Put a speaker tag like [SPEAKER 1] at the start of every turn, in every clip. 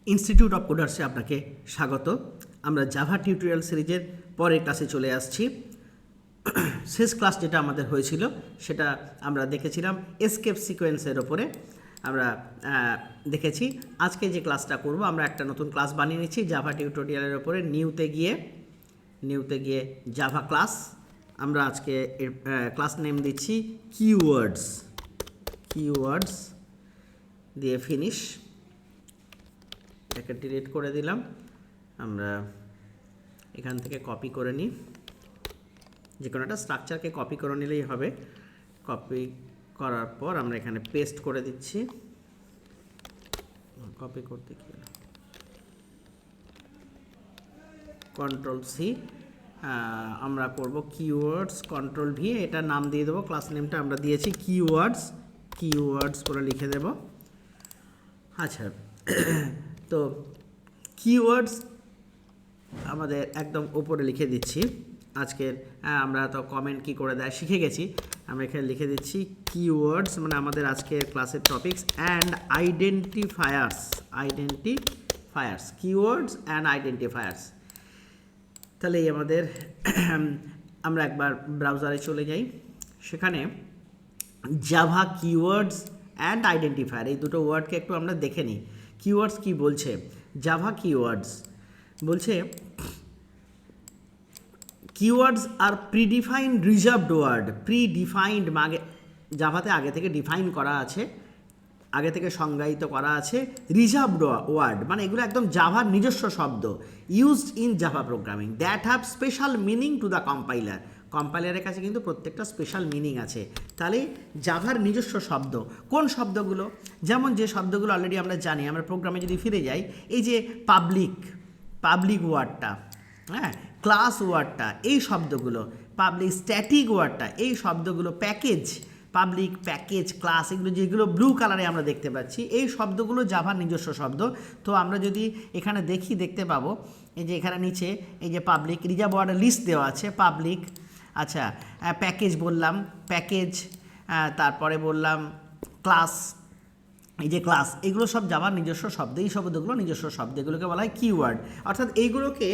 [SPEAKER 1] Institute of কোডার্সে আপনাকে স্বাগত। আমরা জাভা টিউটোরিয়াল সিরিজের পরের ক্লাসে চলে আসছি। শেষ ক্লাস যেটা আমাদের হয়েছিল সেটা আমরা দেখেছিলাম এসকেপ সিকোয়েন্সের ওপরে আমরা দেখেছি। আজকে যে ক্লাসটা করব আমরা একটা নতুন ক্লাস বানিয়ে নিচ্ছি জাভা টিউটোরিয়ালের ওপরে। নিউতে গিয়ে জাভা ক্লাস আমরা আজকে ক্লাস নেম দিচ্ছি কিওয়ার্ডস দিয়ে ফিনিশ। এটাকে ডিলিট করে দিলাম। আমরা এখান থেকে কপি করে নিই, যে কোনো একটা স্ট্রাকচারকে কপি করে নিলেই হবে। কপি করার পর আমরা এখানে পেস্ট করে দিচ্ছি। কপি করতে কি কন্ট্রোল সি, আমরা করব কিওয়ার্ডস, কন্ট্রোল ভি, এটা নাম দিয়ে দেবো। ক্লাস নেমটা আমরা দিয়েছি কিওয়ার্ডস করে লিখে দেব। আচ্ছা, তো কিওয়ার্ডস আমাদের একদম উপরে লিখে দিচ্ছি। আজকের আমরা তো কমেন্ট কি করে দেয় শিখে গেছি। আমরা এখানে লিখে দিচ্ছি কিওয়ার্ডস, মানে আমাদের আজকের ক্লাসের topics and identifiers, keywords and identifiers. তাহলে এই আমাদের আমরা একবার ব্রাউজারে চলে যাই, সেখানে জাভা কিওয়ার্ডস অ্যান্ড আইডেন্টিফায়ার এই দুটো ওয়ার্ডকে একটু আমরা দেখে নিই। কিওয়ার্ডস কি বলছে? জাভা কিওয়ার্ডস বলছে কিওয়ার্ডস আর প্রিডিফাইন্ড রিজার্ভড ওয়ার্ড। প্রিডিফাইন্ড মানে জাভাতে আগে থেকে ডিফাইন করা আছে, আগে থেকে সংজ্ঞায়িত করা আছে। রিজার্ভড ওয়ার্ড মানে এগুলো একদম জাভার নিজস্ব শব্দ, used in Java programming, that have special meaning to the compiler. কম্পাইলারের কাছে কিন্তু প্রত্যেকটা স্পেশাল মিনিং আছে। তাহলে জাভার নিজস্ব শব্দ কোন শব্দগুলো? যেমন যে শব্দগুলো অলরেডি আমরা জানি, আমরা প্রোগ্রামে যদি ফিরে যাই, এই যে পাবলিক ওয়ার্ডটা, হ্যাঁ, ক্লাস ওয়ার্ডটা, এই শব্দগুলো, পাবলিক স্ট্যাটিক ওয়ার্ডটা, এই শব্দগুলো, প্যাকেজ, পাবলিক, প্যাকেজ, ক্লাস, এগুলো যেগুলো ব্লু কালারে আমরা দেখতে পাচ্ছি, এই শব্দগুলো জাভার নিজস্ব শব্দ। তো আমরা যদি এখানে দেখতে পাবো, এই যে এখানে নিচে এই যে পাবলিক রিজার্ভ ওয়ার্ডের লিস্ট দেওয়া আছে। পাবলিক, আচ্ছা, প্যাকেজ বললাম, প্যাকেজ, তারপরে বললাম ক্লাস, এই যে ক্লাস, এগুলো সব জাভার নিজস্ব শব্দ। এই শব্দগুলো নিজস্ব শব্দ, এগুলোকে বলা হয় কিওয়ার্ড। অর্থাৎ এইগুলোকে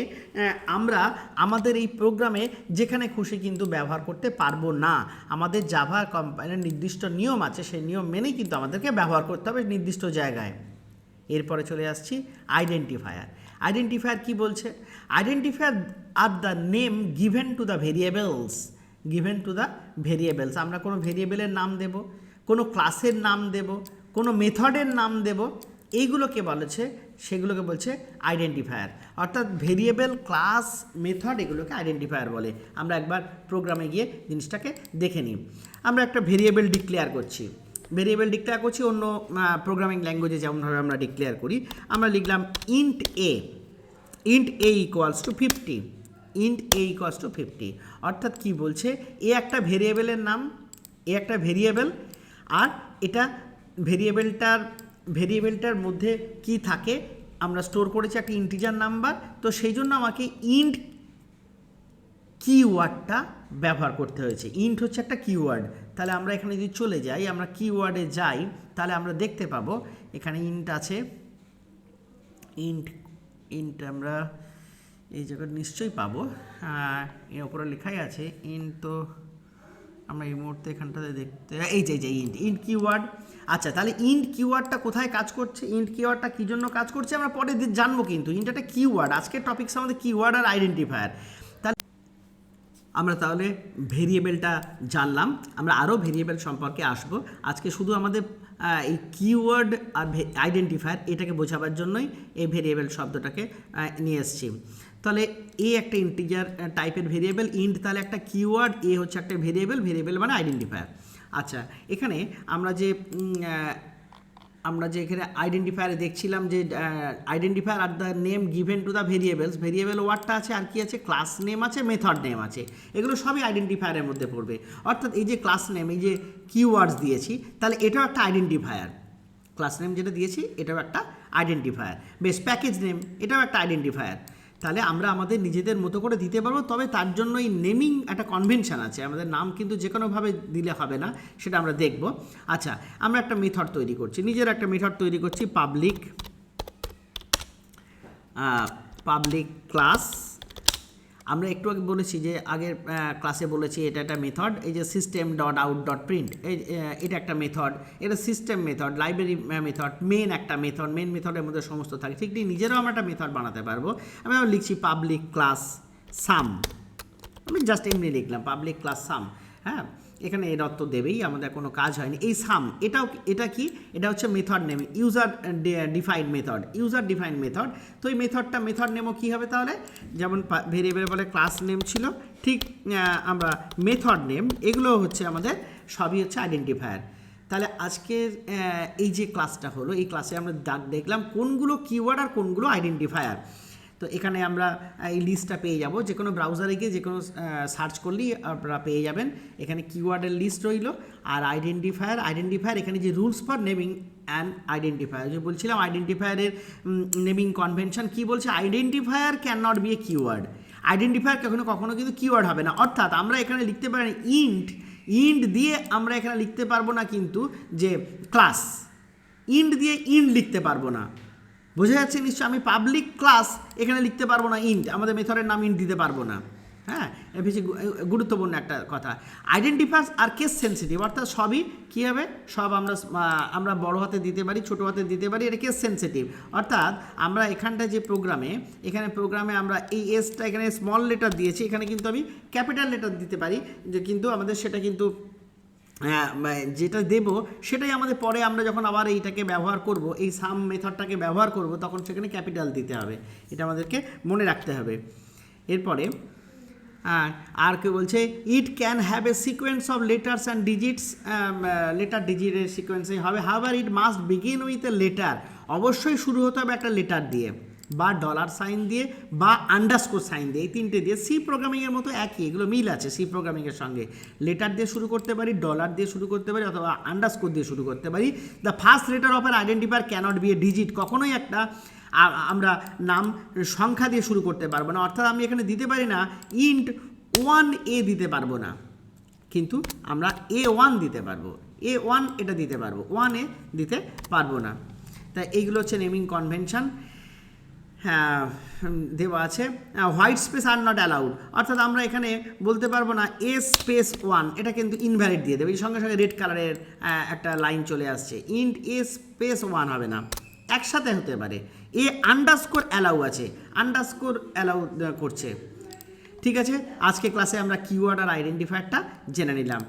[SPEAKER 1] আমরা আমাদের এই প্রোগ্রামে যেখানে খুশি কিন্তু ব্যবহার করতে পারবো না। আমাদের জাভা কম্পাইলার নির্দিষ্ট নিয়ম আছে, সেই নিয়ম মেনেই কিন্তু আমাদেরকে ব্যবহার করতে হবে নির্দিষ্ট জায়গায়। এরপরে চলে আসছি আইডেন্টিফায়ার। আইডেন্টিফায়ার কি বলছে? Identifier are the name given to the variables. আমরা কোনো ভেরিয়েবলের নাম দেব, কোনো ক্লাসের নাম দেব, কোনো মেথডের নাম দেব, এইগুলোকে বলেছে, সেগুলোকে বলছে আইডেন্টিফায়ার। অর্থাৎ ভেরিয়েবল, ক্লাস, মেথড, এগুলোকে আইডেন্টিফায়ার বলে। আমরা একবার প্রোগ্রামে গিয়ে জিনিসটাকে দেখে নিই। আমরা একটা ভেরিয়েবল ডিক্লেয়ার করছি অন্য প্রোগ্রামিং ল্যাঙ্গুয়েজে যেমনভাবে আমরা ডিক্লেয়ার করি। আমরা লিখলাম ইন্ট এ ইকুয়ালস টু 50। অর্থাৎ কি বলছে? এ একটা ভেরিয়েবলের নাম, এ একটা ভেরিয়েবল, আর এটা ভেরিয়েবলটার মধ্যে কি থাকে, আমরা স্টোর করেছি একটা ইন্টিজার নাম্বার। তো সেই জন্য আমাকে ইন্ট কিওয়ার্ডটা ব্যবহার করতে হয়েছে। ইন্ট হচ্ছে একটা কিওয়ার্ড। তাহলে আমরা এখানে যদি চলে যাই, আমরা কিওয়ার্ডে যাই, তাহলে আমরা দেখতে পাবো এখানে ইন্ট আছে। ইন্ট আমরা এই জায়গায় নিশ্চয়ই পাবো, এর ওপরে লেখাই আছে ইন্ট। তো আমরা এই মুহূর্তে এখানটাতে দেখতে, এই যে ইন্ট কিওয়ার্ড। আচ্ছা, তাহলে ইন্ট কিওয়ার্ডটা কোথায় কাজ করছে? ইন্ট কিওয়ার্ডটা কী জন্য কাজ করছে আমরা পরে জানবো, কিন্তু ইন্ট একটা কিওয়ার্ড। আজকের টপিকস আমাদের কিওয়ার্ড আর আইডেন্টিফায়ার। আমরা তাহলে ভেরিয়েবলটা জানলাম, আমরা আরও ভেরিয়েবল সম্পর্কে আসব। আজকে শুধু আমাদের এই কিওয়ার্ড আর আইডেন্টিফায়ার এটাকে বোঝাবার জন্যই এই ভেরিয়েবল শব্দটাকে নিয়ে এসেছি। তাহলে এ একটা ইন্টিজার টাইপের ভেরিয়েবল, ইন্ট তাহলে একটা কিওয়ার্ড, এ হচ্ছে একটা ভেরিয়েবল মানে আইডেন্টিফায়ার। আচ্ছা, এখানে আমরা যে এখানে আইডেন্টিফায়ারে দেখছিলাম যে identifier are the name given to the variable ওয়ার্ডটা আছে, আর কি আছে? ক্লাস নেম আছে, মেথড নেম আছে, এগুলো সবই আইডেন্টিফায়ারের মধ্যে পড়বে। অর্থাৎ এই যে ক্লাস নেম, এই যে কিওয়ার্ডস দিয়েছি, তাহলে এটাও একটা আইডেন্টিফায়ার। ক্লাস নেম যেটা দিয়েছি এটাও একটা আইডেন্টিফায়ার। বেশ, প্যাকেজ নেম এটাও একটা আইডেন্টিফায়ার। তাহলে আমরা আমাদের নিজেদের মতো করে দিতে পারবো, তবে তার জন্য এই নেমিং একটা কনভেনশন আছে। আমাদের নাম কিন্তু যে কোনোভাবে দিলে হবে না, সেটা আমরা দেখব। আচ্ছা, আমরা একটা মেথড তৈরি করছি, নিজের একটা মেথড তৈরি করছি, পাবলিক ক্লাস, আমরা একটু আগে বলেছি যে আগের ক্লাসে বলেছি এটা একটা মেথড, এই যে system dot out dot print, এটা একটা মেথড, এটা system method, library method, main একটা মেথড, মেন মেথডের মধ্যে সমস্ত থাকে। ঠিক নিজেরাও আমরা একটা মেথড বানাতে পারবো। আমি লিখছি পাবলিক ক্লাস সাম, আমি জাস্ট এমনি লিখলাম পাবলিক ক্লাস সাম। হ্যাঁ, এখানে এর অর্থ দেবেই, আমাদের কোনো কাজ হয়নি। এই সাম এটা কি, এটা হচ্ছে method name, user defined method, user defined method. তো এই মেথড নেমও কী হবে তাহলে, যেমন ভেরিয়েবল বলে ক্লাস নেম ছিল, ঠিক আমরা মেথড নেম, এগুলো হচ্ছে আমাদের সবই হচ্ছে আইডেন্টিফায়ার। তাহলে আজকের এই যে ক্লাসটা হলো, এই ক্লাসে আমরা দেখলাম কোনগুলো কিওয়ার্ড আর কোনগুলো আইডেন্টিফায়ার। তো এখানে আমরা এই লিস্টটা পেয়ে যাব, যে কোনো ব্রাউজারে গিয়ে যে কোনো সার্চ করলেই আপনারা পেয়ে যাবেন। এখানে কিওয়ার্ডের লিস্ট রইল, আর আইডেন্টিফায়ার এখানে যে rules for naming and identifier, যে বলছিলাম আইডেন্টিফায়ারের নেমিং কনভেনশন কি বলছে, identifier can not be a keyword, identifier কখনো কিন্তু কিওয়ার্ড হবে না। অর্থাৎ আমরা এখানে লিখতে পারি ইন্ট দিয়ে আমরা এখানে লিখতে পারবো না কিন্তু যে ক্লাস, ইন্ট দিয়ে ইন্ট লিখতে পারবো না, বোঝা যাচ্ছে নিশ্চয়। আমি পাবলিক ক্লাস এখানে লিখতে পারবো না ইন্ট, আমাদের মেথডের নাম ইন্ট দিতে পারবো না। হ্যাঁ, এর বেশি গুরুত্বপূর্ণ একটা কথা। আইডেন্টিফায়ার্স আর কেস সেন্সিটিভ, অর্থাৎ সবই কী হবে, সব আমরা বড় হাতে দিতে পারি, ছোটো হাতে দিতে পারি, এটা কেস সেন্সিটিভ। অর্থাৎ আমরা এখানটায় যে প্রোগ্রামে আমরা এই এসটা এখানে স্মল লেটার দিয়েছি, এখানে কিন্তু আমি ক্যাপিটাল লেটার দিতে পারি, যে কিন্তু আমাদের সেটা কিন্তু যেটা দেব সেটাই আমাদের পরে আমরা যখন আবার এইটাকে ব্যবহার করব, এই সাম মেথডটাকে ব্যবহার করব, তখন সেখানে ক্যাপিটাল দিতে হবে, এটা আমাদেরকে মনে রাখতে হবে। এরপরে আর কেউ বলছে it can have a sequence of letters and digits, letter ডিজিটের সিকোয়েন্সেই হবে। However it must begin with a letter, অবশ্যই শুরু হতে হবে একটা লেটার দিয়ে, বা ডলার সাইন দিয়ে, বা আন্ডারস্কোর সাইন দিয়ে, এই তিনটে দিয়ে। সি প্রোগ্রামিংয়ের মতো একই, এগুলো মিল আছে সি প্রোগ্রামিংয়ের সঙ্গে। লেটার দিয়ে শুরু করতে পারি, ডলার দিয়ে শুরু করতে পারি, অথবা আন্ডারস্কোর দিয়ে শুরু করতে পারি। The first letter of an identifier cannot be a digit, কখনোই একটা আমরা নাম সংখ্যা দিয়ে শুরু করতে পারবো না। অর্থাৎ আমি এখানে দিতে পারি না ইন্ট 1A দিতে পারবো না, কিন্তু আমরা A1 দিতে পারবো, A1 এটা দিতে পারবো, 1A দিতে পারবো না। তাই এইগুলো হচ্ছে নেমিং কনভেনশন। হ্যাঁ, দেওয়া আছে white space are not allowed, অর্থাৎ আমরা এখানে বলতে পারবো না এ স্পেস 1, এটা কিন্তু ইনভ্যালিড দিয়ে দেবে, সঙ্গে সঙ্গে রেড কালারের একটা লাইন চলে আসছে। ইন্ট এ স্পেস 1 হবে না, একসাথে হতে পারে। এ আন্ডারস্কোর অ্যালাউ আছে, আন্ডারস্কোর অ্যালাউ করছে। ঠিক আছে, আজকে ক্লাসে আমরা কিওয়ার্ড আর আইডেন্টিফায়ারটা জেনে নিলাম।